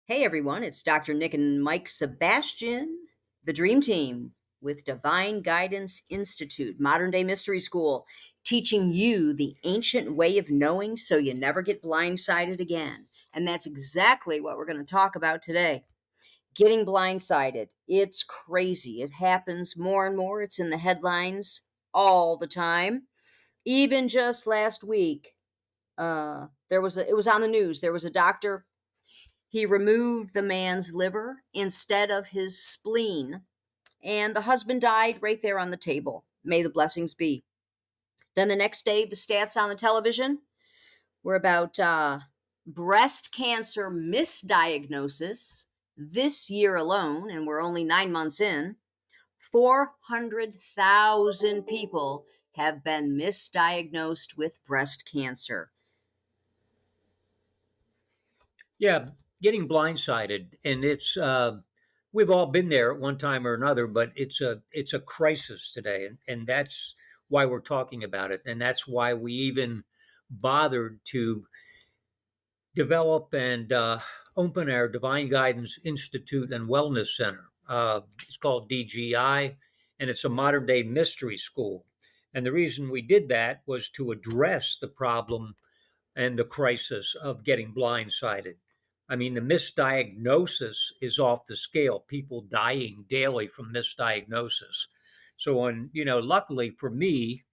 Hey everyone, it's Dr. Nic and Mike Sebastian, the Dream Team with Divine Guidance Institute, Modern Day Mystery School, teaching you the ancient way of knowing so you never get blindsided again. And that's exactly what we're going to talk about today. Getting blindsided. It's crazy. It happens more and more. It's in the headlines all the time. Even just last week, it was on the news. There was a doctor. He removed the man's liver instead of his spleen, and the husband died right there on the table. May the blessings be. Then the next day, the stats on the television were about breast cancer misdiagnosis this year alone, and we're only 9 months in. 400,000 people have been misdiagnosed with breast cancer. Yeah, getting blindsided, and it's we've all been there at one time or another, but it's a crisis today, and that's why we're talking about it, and that's why we even bothered to develop and open our Divine Guidance Institute and Wellness Center. It's called DGI, and it's a modern day mystery school. And the reason we did that was to address the problem and the crisis of getting blindsided. I mean, the misdiagnosis is off the scale, people dying daily from misdiagnosis. So, luckily for me,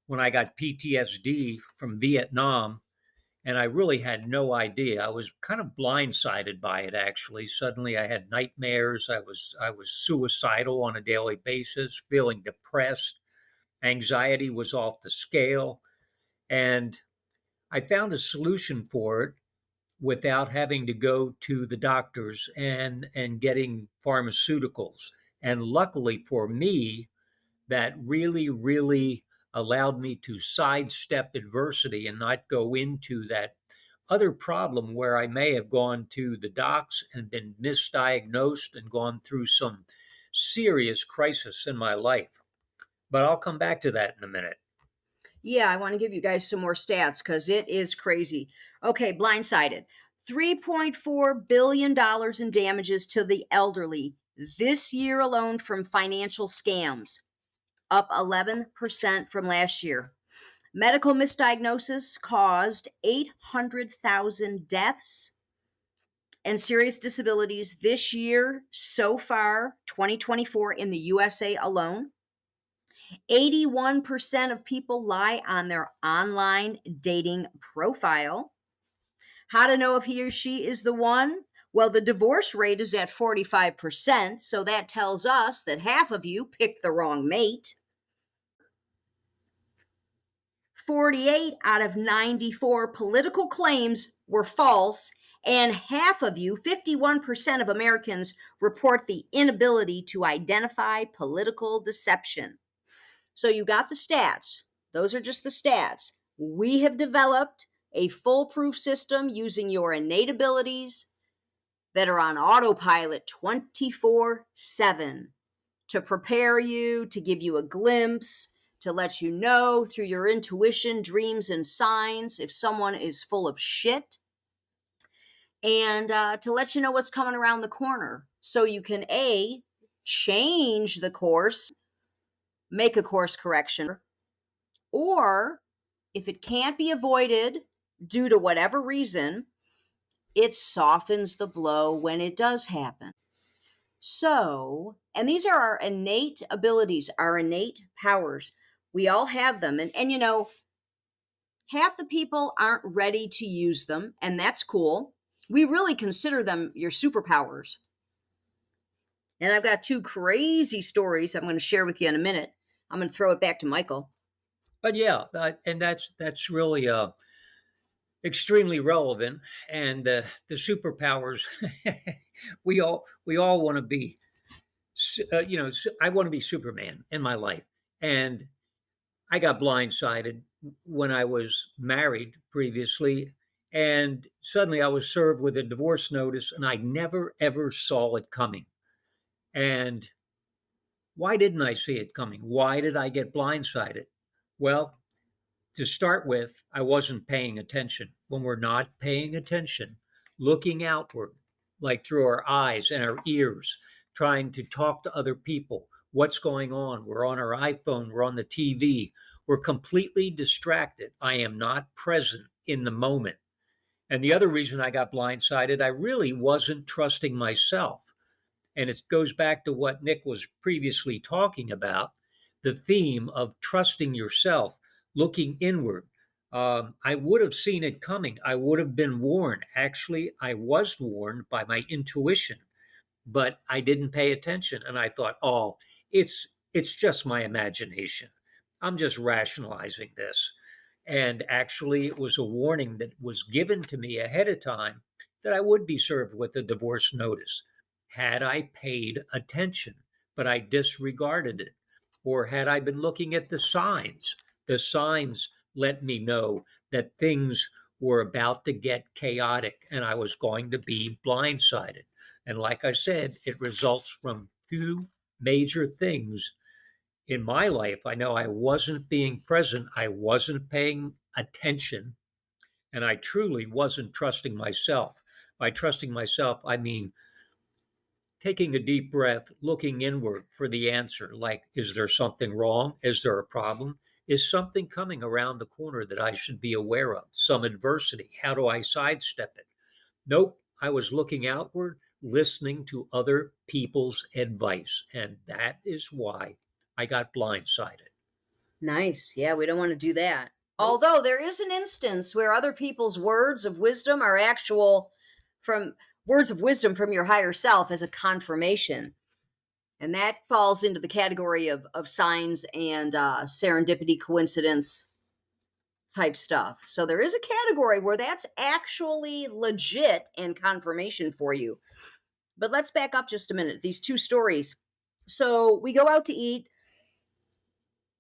when I got PTSD from Vietnam, and I really had no idea. I was kind of blindsided by it actually. Suddenly I had nightmares. I was suicidal on a daily basis, feeling depressed. Anxiety was off the scale, and I found a solution for it without having to go to the doctors and getting pharmaceuticals. And luckily for me, that really allowed me to sidestep adversity and not go into that other problem where I may have gone to the docs and been misdiagnosed and gone through some serious crisis in my life. But I'll come back to that in a minute. Yeah, I want to give you guys some more stats because it is crazy. Okay, blindsided. $3.4 billion in damages to the elderly this year alone from financial scams, up 11% from last year. Medical misdiagnosis caused 800,000 deaths and serious disabilities this year so far, 2024, in the USA alone. 81% of people lie on their online dating profile. How to know if he or she is the one? Well, the divorce rate is at 45%, so that tells us that half of you picked the wrong mate. 48 out of 94 political claims were false, and half of you, 51% of Americans, report the inability to identify political deception. So you got the stats. Those are just the stats. We have developed a foolproof system using your innate abilities that are on autopilot 24/7 to prepare you, to give you a glimpse, to let you know through your intuition, dreams, and signs if someone is full of shit, and to let you know what's coming around the corner so you can A, change the course, make a course correction, or if it can't be avoided due to whatever reason, it softens the blow when it does happen. So, and these are our innate abilities, our innate powers. We all have them. And half the people aren't ready to use them, and that's cool. We really consider them your superpowers. And I've got two crazy stories I'm going to share with you in a minute. I'm going to throw it back to Michael. But yeah, and that's really extremely relevant. And the superpowers, we all want to be. I want to be Superman in my life, and I got blindsided when I was married previously, and suddenly I was served with a divorce notice, and I never ever saw it coming. And why didn't I see it coming? Why did I get blindsided? Well, to start with, I wasn't paying attention. When we're not paying attention, looking outward, like through our eyes and our ears, trying to talk to other people. What's going on? We're on our iPhone, we're on the TV, we're completely distracted. I am not present in the moment. And the other reason I got blindsided, I really wasn't trusting myself. And it goes back to what Nic was previously talking about, the theme of trusting yourself, looking inward. I would have seen it coming. I would have been warned. Actually, I was warned by my intuition, but I didn't pay attention. And I thought, oh, it's just my imagination. I'm just rationalizing this. And actually, it was a warning that was given to me ahead of time that I would be served with a divorce notice had I paid attention, but I disregarded it. Or had I been looking at the signs let me know that things were about to get chaotic and I was going to be blindsided. And like I said, it results from two major things in my life. I know I wasn't being present, I wasn't paying attention, and I truly wasn't trusting myself. By trusting myself, I mean taking a deep breath, looking inward for the answer. Like, is there something wrong? Is there a problem? Is something coming around the corner that I should be aware of? Some adversity? How do I sidestep it? Nope. I was looking outward, listening to other people's advice. And that is why I got blindsided. Nice. Yeah, we don't want to do that. Nope. Although there is an instance where other people's words of wisdom are actual from words of wisdom from your higher self as a confirmation. And that falls into the category of signs and serendipity, coincidence type stuff. So there is a category where that's actually legit and confirmation for you. But let's back up just a minute. These two stories. So we go out to eat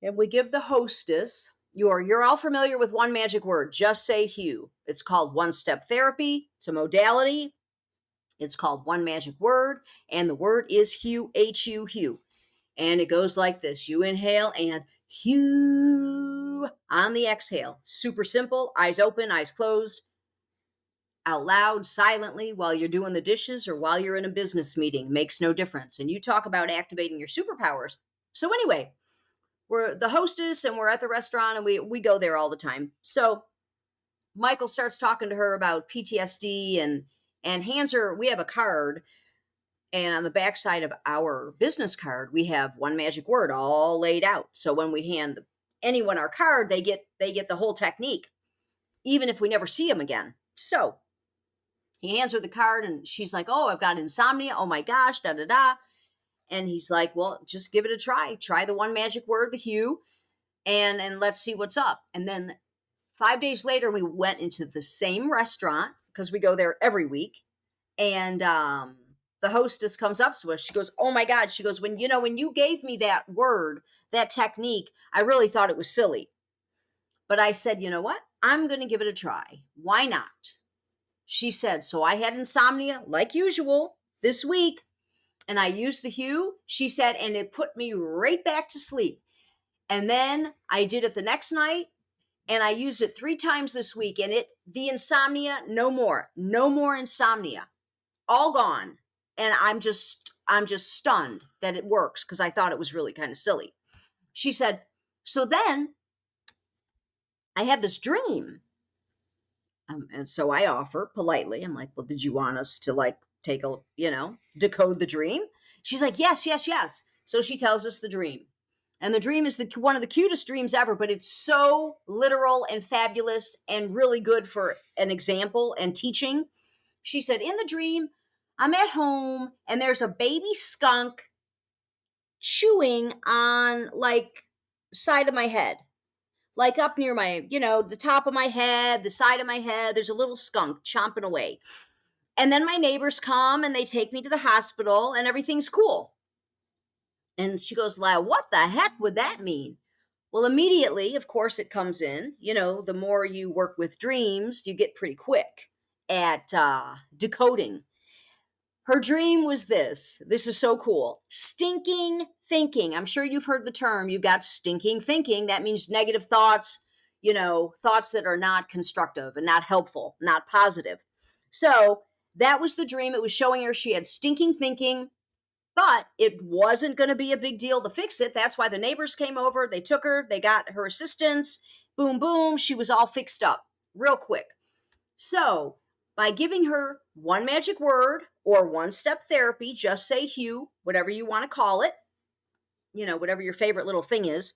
and we give the hostess you're all familiar with one magic word. Just say Hugh. It's called one-step therapy. It's a modality. It's called one magic word, and the word is Hugh, H-U, Hugh. And it goes like this. You inhale and Hugh on the exhale. Super simple. Eyes open, eyes closed. Out loud, silently, while you're doing the dishes or while you're in a business meeting. Makes no difference. And you talk about activating your superpowers. So anyway, we're the hostess and we're at the restaurant and we go there all the time. So Michael starts talking to her about PTSD and hands her, we have a card, and on the backside of our business card, we have one magic word all laid out. So when we hand anyone our card, they get the whole technique, even if we never see them again. So he hands her the card and she's like, oh, I've got insomnia. Oh my gosh, da da da. And he's like, well, just give it a try. Try the one magic word, the Hugh, and let's see what's up. And then 5 days later, we went into the same restaurant because we go there every week. And the hostess comes up to us. She goes, oh my God. She goes, when you gave me that word, that technique, I really thought it was silly. But I said, you know what? I'm going to give it a try. Why not? She said, so I had insomnia like usual this week. And I used the Hugh, she said, and it put me right back to sleep. And then I did it the next night, and I used it 3 times this week, and the insomnia, no more insomnia, all gone. And I'm just stunned that it works because I thought it was really kind of silly. She said, so then I had this dream. And so I offer politely, I'm like, well, did you want us to take a, decode the dream? She's like, yes. So she tells us the dream. And the dream is one of the cutest dreams ever, but it's so literal and fabulous and really good for an example and teaching. She said, in the dream, I'm at home and there's a baby skunk chewing on side of my head. Like up near my, the top of my head, the side of my head, there's a little skunk chomping away. And then my neighbors come and they take me to the hospital and everything's cool. And she goes, what the heck would that mean? Well, immediately, of course, it comes in. The more you work with dreams, you get pretty quick at decoding. Her dream was this. This is so cool. Stinking thinking. I'm sure you've heard the term. You've got stinking thinking. That means negative thoughts, thoughts that are not constructive and not helpful, not positive. So That was the dream. It was showing her she had stinking thinking, but it wasn't going to be a big deal to fix it. That's why the neighbors came over. They took her, they got her assistants. Boom, boom. She was all fixed up real quick. So, by giving her one magic word or one step therapy, just say Hugh, whatever you want to call it, whatever your favorite little thing is.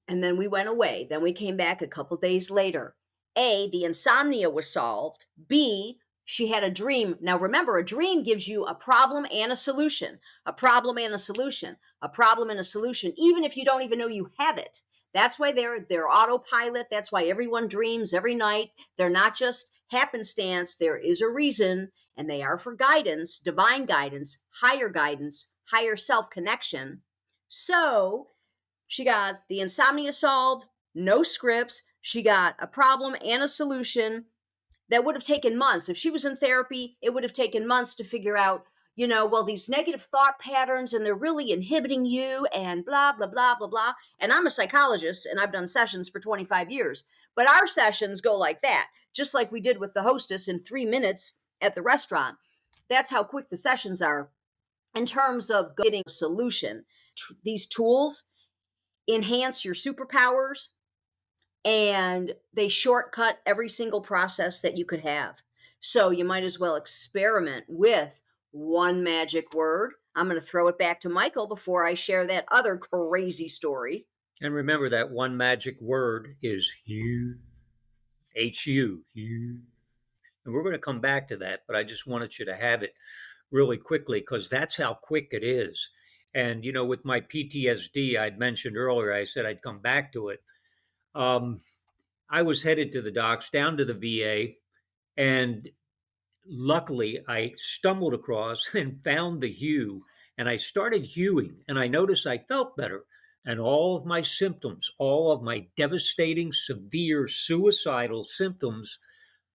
And then we went away. Then we came back a couple days later. A, the insomnia was solved. B, she had a dream. Now remember, a dream gives you a problem and a solution, a problem and a solution, a problem and a solution, even if you don't even know you have it. That's why they're autopilot. That's why everyone dreams every night. They're not just happenstance. There is a reason, and they are for guidance, divine guidance, higher self connection. So she got the insomnia solved, no scripts. She got a problem and a solution that would have taken months. If she was in therapy, it would have taken months to figure out, well, these negative thought patterns and they're really inhibiting you and blah, blah, blah, blah, blah. And I'm a psychologist and I've done sessions for 25 years. But our sessions go like that, just like we did with the hostess in 3 minutes at the restaurant. That's how quick the sessions are in terms of getting a solution. These tools enhance your superpowers, and they shortcut every single process that you could have. So you might as well experiment with one magic word. I'm going to throw it back to Michael before I share that other crazy story. And remember that one magic word is Hugh, H-U, Hugh. And we're going to come back to that, but I just wanted you to have it really quickly because that's how quick it is. And, with my PTSD, I'd mentioned earlier, I said I'd come back to it. I was headed to the docks, down to the VA, and luckily I stumbled across and found the Hue, and I started hewing, and I noticed I felt better. And all of my symptoms, all of my devastating, severe, suicidal symptoms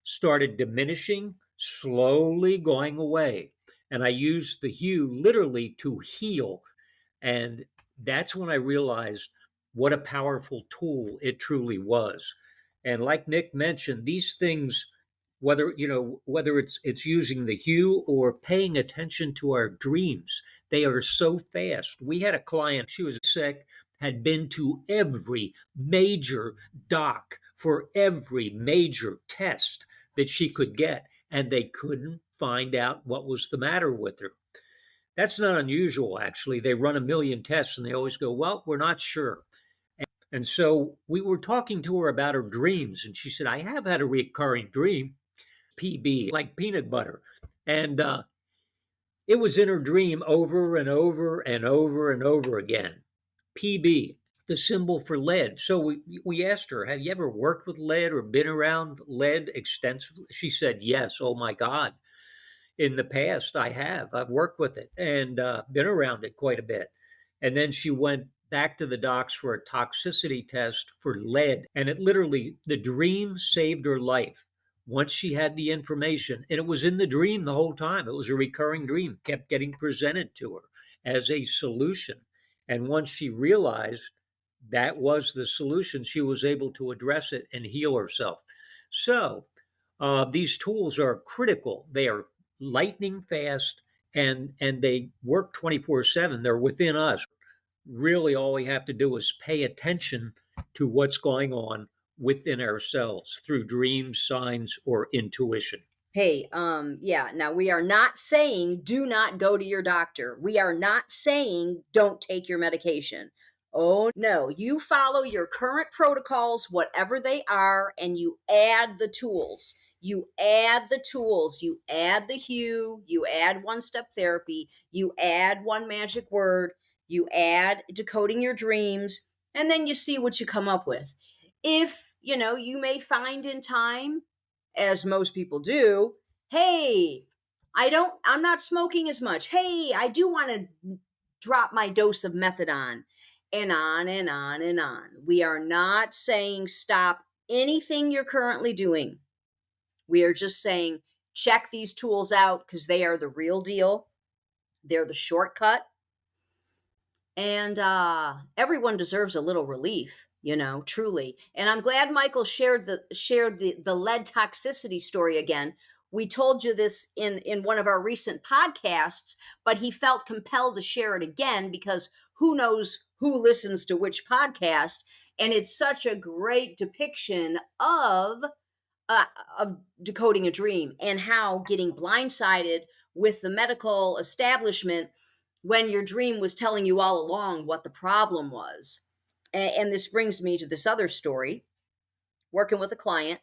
started diminishing, slowly going away. And I used the Hue literally to heal. And that's when I realized what a powerful tool it truly was. And like Nic mentioned, these things, whether it's using the Hue or paying attention to our dreams, they are so fast. We had a client, she was sick, had been to every major doc for every major test that she could get, and they couldn't find out what was the matter with her. That's not unusual, actually. They run a million tests and they always go, well, we're not sure. And so we were talking to her about her dreams, and she said, I have had a recurring dream, PB, like peanut butter. And it was in her dream over and over and over and over again. PB, the symbol for lead. So we asked her, have you ever worked with lead or been around lead extensively? She said, yes. Oh, my God. In the past, I have. I've worked with it and been around it quite a bit. And then she went back to the docs for a toxicity test for lead. And it literally, the dream saved her life once she had the information. And it was in the dream the whole time. It was a recurring dream, kept getting presented to her as a solution. And once she realized that was the solution, she was able to address it and heal herself. So these tools are critical. They are lightning fast, and they work 24/7. They're within us. Really, all we have to do is pay attention to what's going on within ourselves through dreams, signs, or intuition. Hey, yeah. Now we are not saying do not go to your doctor. We are not saying don't take your medication. Oh no, you follow your current protocols, whatever they are, and you add the tools. You add the tools, you add the Hue, you add one step therapy, you add one magic word, you add decoding your dreams, and then you see what you come up with. If, you may find in time, as most people do, hey, I'm not smoking as much. Hey, I do want to drop my dose of methadone, and on and on and on. We are not saying stop anything you're currently doing. We are just saying check these tools out because they are the real deal. They're the shortcut. And everyone deserves a little relief, truly. And I'm glad Michael shared the lead toxicity story again. we told you this in one of our recent podcasts, but he felt compelled to share it again because who knows who listens to which podcast. And it's such a great depiction uh, of decoding a dream and how getting blindsided with the medical establishment when your dream was telling you all along what the problem was. And this brings me to this other story, working with a client,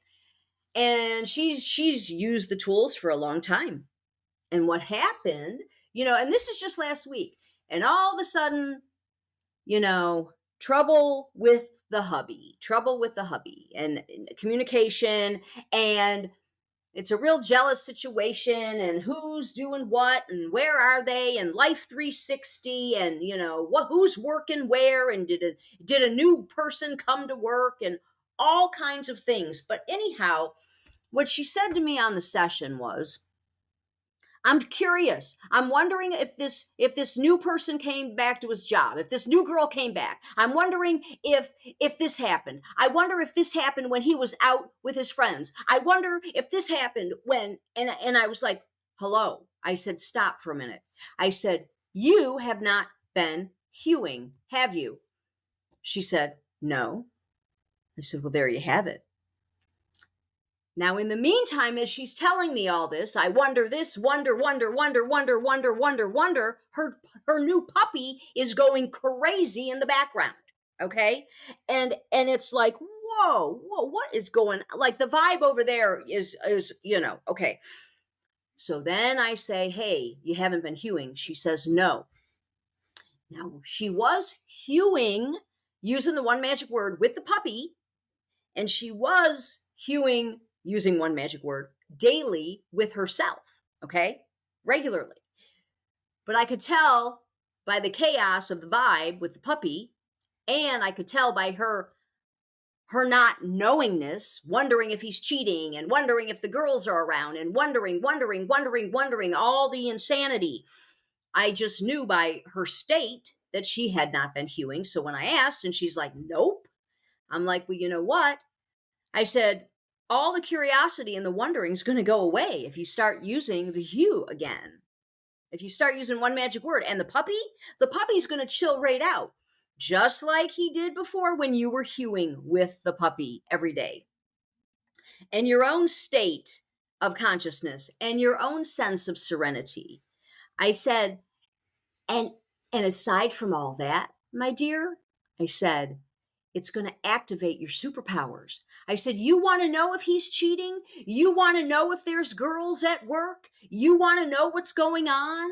and she's used the tools for a long time. And what happened, and this is just last week, and all of a sudden, trouble with the hubby and communication, and it's a real jealous situation, and who's doing what and where are they, and life 360, and who's working where, and did a new person come to work, and all kinds of things. But anyhow, what she said to me on the session was, I'm curious. I'm wondering if this new person came back to his job, if this new girl came back. I'm wondering if this happened. I wonder if this happened when he was out with his friends. I wonder if this happened when, and I was like, hello. I said, stop for a minute. I said, you have not been hewing, have you? She said, no. I said, well, there you have it. Now, in the meantime, as she's telling me all this, I wonder this, wonder, her new puppy is going crazy in the background. Okay. And it's like, whoa, what is going, like the vibe over there is, okay. So then I say, hey, you haven't been hewing. She says, no. Now she was hewing using the one magic word with the puppy, and she was hewing using one magic word daily with herself, okay? Regularly. But I could tell by the chaos of the vibe with the puppy, and I could tell by her not knowingness, wondering if he's cheating, and wondering if the girls are around, and wondering all the insanity. I just knew by her state that she had not been hewing. So when I asked, and she's like, nope. I'm like, well, you know what? I said, all the curiosity and the wondering is going to go away if you start using the hew again. If you start using one magic word, and the puppy's going to chill right out, just like he did before when you were hewing with the puppy every day. And your own state of consciousness and your own sense of serenity. I said, and aside from all that, my dear, I said, it's going to activate your superpowers. I said, you want to know if he's cheating? You want to know if there's girls at work? You want to know what's going on?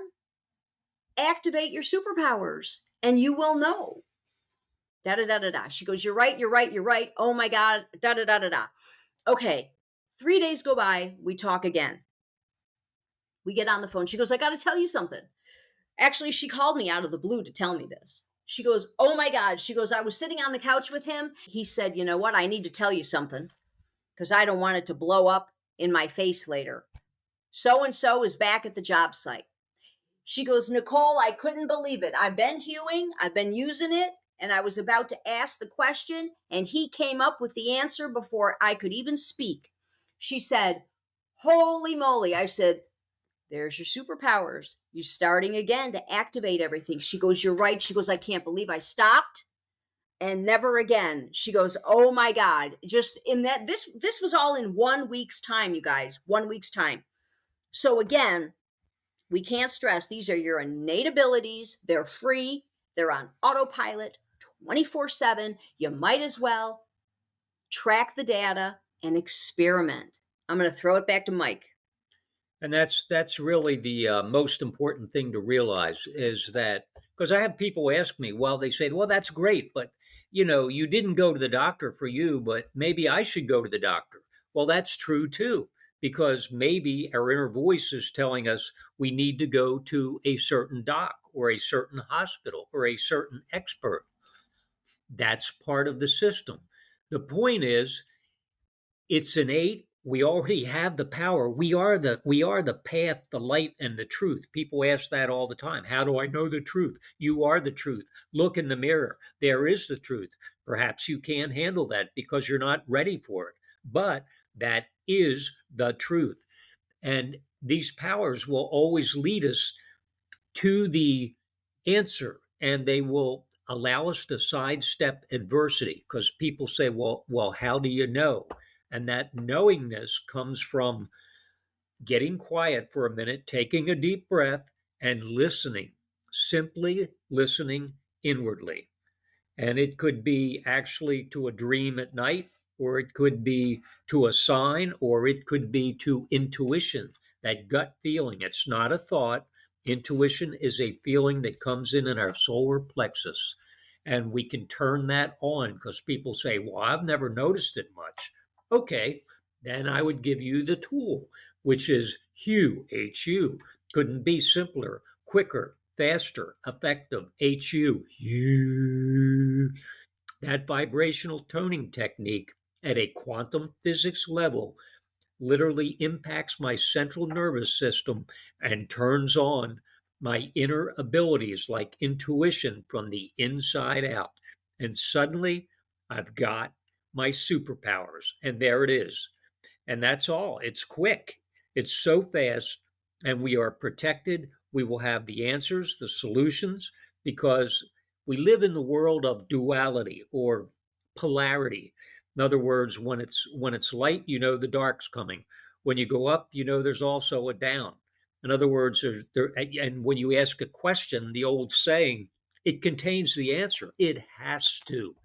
Activate your superpowers and you will know. Da da da da da. She goes, you're right. Oh my God. Da da da da da. Okay. 3 days go by. We talk again. We get on the phone. She goes, I got to tell you something. Actually, she called me out of the blue to tell me this. She goes, oh my God. She goes, I was sitting on the couch with him. He said, you know what? I need to tell you something because I don't want it to blow up in my face later. So-and-so is back at the job site. She goes, Nicole, I couldn't believe it. I've been hewing. I've been using it. And I was about to ask the question, and he came up with the answer before I could even speak. She said, holy moly. I said, there's your superpowers. You're starting again to activate everything. She goes, you're right. She goes, I can't believe I stopped and never again. She goes, oh my God. Just in that, this was all in 1 week's time, you guys, 1 week's time. So again, we can't stress, these are your innate abilities. They're free. They're on autopilot 24/7. You might as well track the data and experiment. I'm going to throw it back to Mike. And that's really the most important thing to realize is that, because I have people ask me, well, they say, well, that's great, but you didn't go to the doctor for you, but maybe I should go to the doctor. Well, that's true too, because maybe our inner voice is telling us we need to go to a certain doc or a certain hospital or a certain expert. That's part of the system. The point is, it's innate. We already have the power. We are the path, the light, and the truth. People ask that all the time. How do I know the truth? You are the truth. Look in the mirror. There is the truth. Perhaps you can't handle that because you're not ready for it. But that is the truth. And these powers will always lead us to the answer, and they will allow us to sidestep adversity, because people say, well, how do you know? And that knowingness comes from getting quiet for a minute, taking a deep breath, and listening, simply listening inwardly. And it could be actually to a dream at night, or it could be to a sign, or it could be to intuition, that gut feeling. It's not a thought. Intuition is a feeling that comes in our solar plexus. And we can turn that on, because people say, well, I've never noticed it much. Okay, then I would give you the tool, which is HU, HU. Couldn't be simpler, quicker, faster, effective, HU. That vibrational toning technique at a quantum physics level literally impacts my central nervous system and turns on my inner abilities like intuition from the inside out. And suddenly I've got my superpowers. And there it is. And that's all. It's quick, it's so fast, and we are protected. We will have the answers, the solutions, because we live in the world of duality or polarity. In other words, when it's light, you know the dark's coming. When you go up, you know there's also a down. In other words, and when you ask a question, the old saying, it contains the answer. It has to.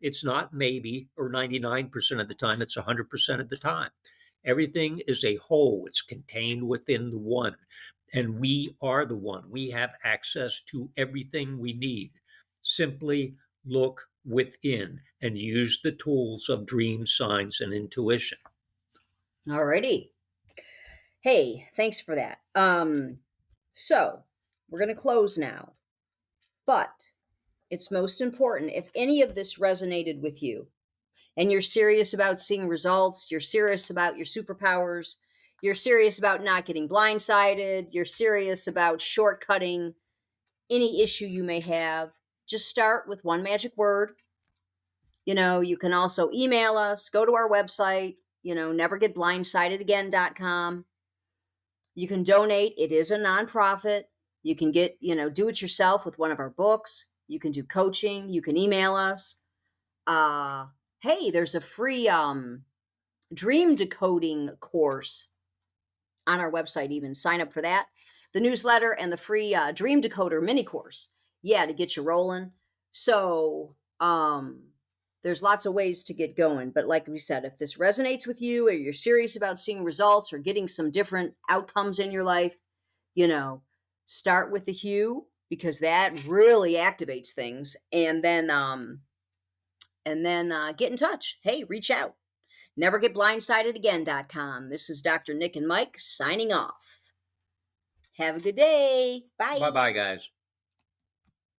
It's not maybe or 99% of the time, it's 100% of the time. Everything is a whole, it's contained within the one. And we are the one. We have access to everything we need. Simply look within and use the tools of dream, signs, and intuition. Alrighty. Hey, thanks for that. So we're going to close now, but it's most important, if any of this resonated with you and you're serious about seeing results, you're serious about your superpowers, you're serious about not getting blindsided, you're serious about shortcutting any issue you may have, just start with one magic word. You can also email us, go to our website, nevergetblindsidedagain.com. You can donate. It is a nonprofit. You can get, do it yourself with one of our books. You can do coaching. You can email us. Hey, there's a free dream decoding course on our website. Even sign up for that. The newsletter and the free dream decoder mini course. Yeah, to get you rolling. So there's lots of ways to get going. But like we said, if this resonates with you, or you're serious about seeing results or getting some different outcomes in your life, start with the HU, because that really activates things. And then get in touch. Hey, reach out. Nevergetblindsidedagain.com. This is Dr. Nic and Mike signing off. Have a good day. Bye. Bye bye, guys.